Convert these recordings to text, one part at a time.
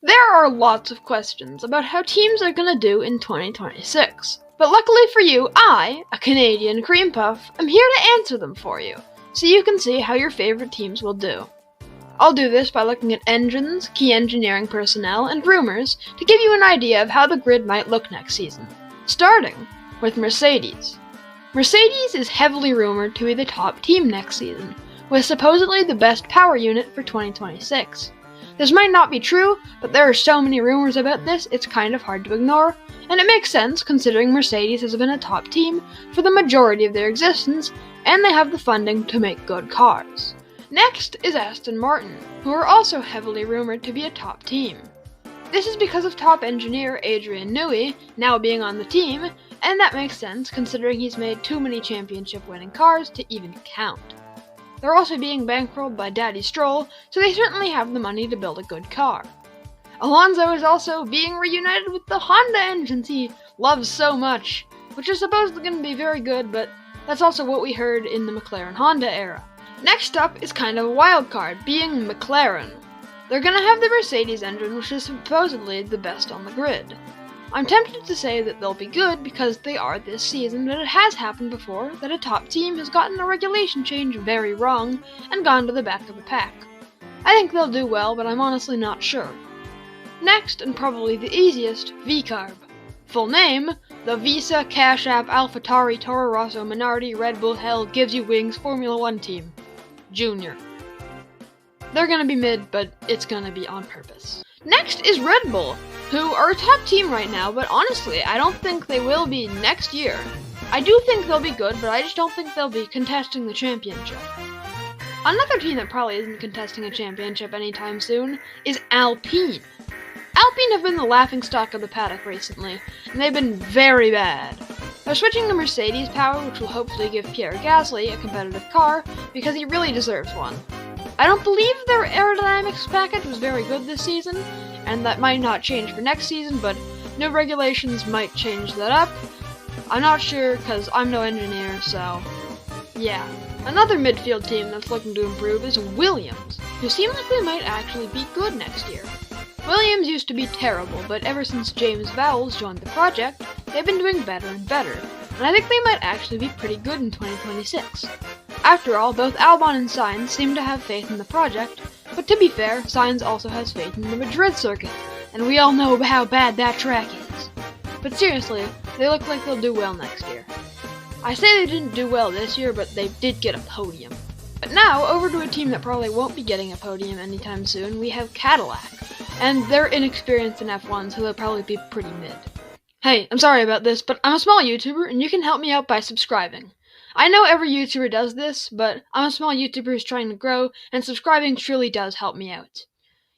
There are lots of questions about how teams are going to do in 2026. But luckily for you, I, a Canadian cream puff, am here to answer them for you, so you can see how your favorite teams will do. I'll do this by looking at engines, key engineering personnel, and rumors to give you an idea of how the grid might look next season. Starting with Mercedes. Mercedes is heavily rumored to be the top team next season, with supposedly the best power unit for 2026. This might not be true, but there are so many rumors about this it's kind of hard to ignore, and it makes sense considering Mercedes has been a top team for the majority of their existence, and they have the funding to make good cars. Next is Aston Martin, who are also heavily rumored to be a top team. This is because of top engineer Adrian Newey now being on the team, and that makes sense considering he's made too many championship-winning cars to even count. They're also being bankrolled by Daddy Stroll, so they certainly have the money to build a good car. Alonso is also being reunited with the Honda engines he loves so much, which is supposedly going to be very good, but that's also what we heard in the McLaren-Honda era. Next up is kind of a wild card, being McLaren. They're going to have the Mercedes engine, which is supposedly the best on the grid. I'm tempted to say that they'll be good because they are this season, but it has happened before that a top team has gotten a regulation change very wrong and gone to the back of the pack. I think they'll do well, but I'm honestly not sure. Next, and probably the easiest, VCARB. Full name, the Visa Cash App AlphaTauri Toro Rosso Minardi Red Bull Hell Gives You Wings Formula One Team. Junior. They're gonna be mid, but it's gonna be on purpose. Next is Red Bull, who are a top team right now, but honestly, I don't think they will be next year. I do think they'll be good, but I just don't think they'll be contesting the championship. Another team that probably isn't contesting a championship anytime soon is Alpine. Alpine have been the laughingstock of the paddock recently, and they've been very bad. They're switching to Mercedes power, which will hopefully give Pierre Gasly a competitive car, because he really deserves one. I don't believe their aerodynamics package was very good this season, and that might not change for next season, but new regulations might change that up. I'm not sure, because I'm no engineer, so yeah. Another midfield team that's looking to improve is Williams, who seem like they might actually be good next year. Williams used to be terrible, but ever since James Vowles joined the project, they've been doing better and better, and I think they might actually be pretty good in 2026. After all, both Albon and Sainz seem to have faith in the project, but to be fair, Sainz also has faith in the Madrid circuit, and we all know how bad that track is. But seriously, they look like they'll do well next year. I say they didn't do well this year, but they did get a podium. But now, over to a team that probably won't be getting a podium anytime soon, we have Cadillac, and they're inexperienced in F1, so they'll probably be pretty mid. Hey, I'm sorry about this, but I'm a small YouTuber, and you can help me out by subscribing. I know every YouTuber does this, but I'm a small YouTuber who's trying to grow, and subscribing truly does help me out.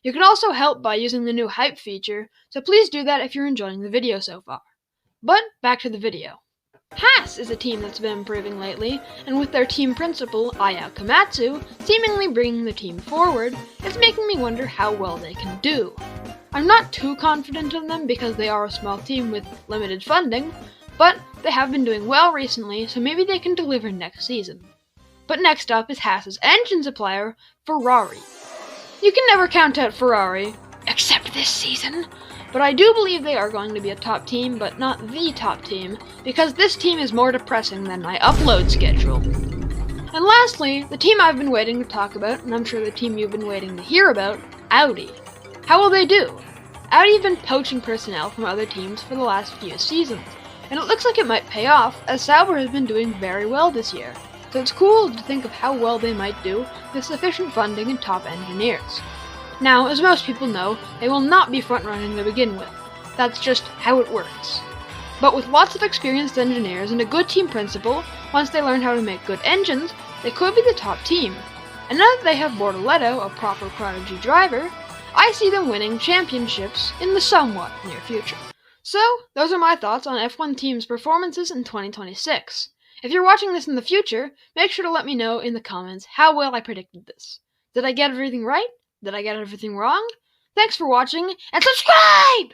You can also help by using the new hype feature, so please do that if you're enjoying the video so far. But, back to the video. Haas is a team that's been improving lately, and with their team principal, Ayao Komatsu, seemingly bringing the team forward, it's making me wonder how well they can do. I'm not too confident in them because they are a small team with limited funding, but they have been doing well recently, so maybe they can deliver next season. But next up is Haas's engine supplier, Ferrari. You can never count out Ferrari, except this season, but I do believe they are going to be a top team, but not the top team, because this team is more depressing than my upload schedule. And lastly, the team I've been waiting to talk about, and I'm sure the team you've been waiting to hear about, Audi. How will they do? Audi have been poaching personnel from other teams for the last few seasons, and it looks like it might pay off, as Sauber has been doing very well this year. So it's cool to think of how well they might do with sufficient funding and top engineers. Now, as most people know, they will not be front-running to begin with. That's just how it works. But with lots of experienced engineers and a good team principal, once they learn how to make good engines, they could be the top team. And now that they have Bortoleto, a proper prodigy driver, I see them winning championships in the somewhat near future. So, those are my thoughts on F1 teams' performances in 2026. If you're watching this in the future, make sure to let me know in the comments how well I predicted this. Did I get everything right? Did I get everything wrong? Thanks for watching, and subscribe!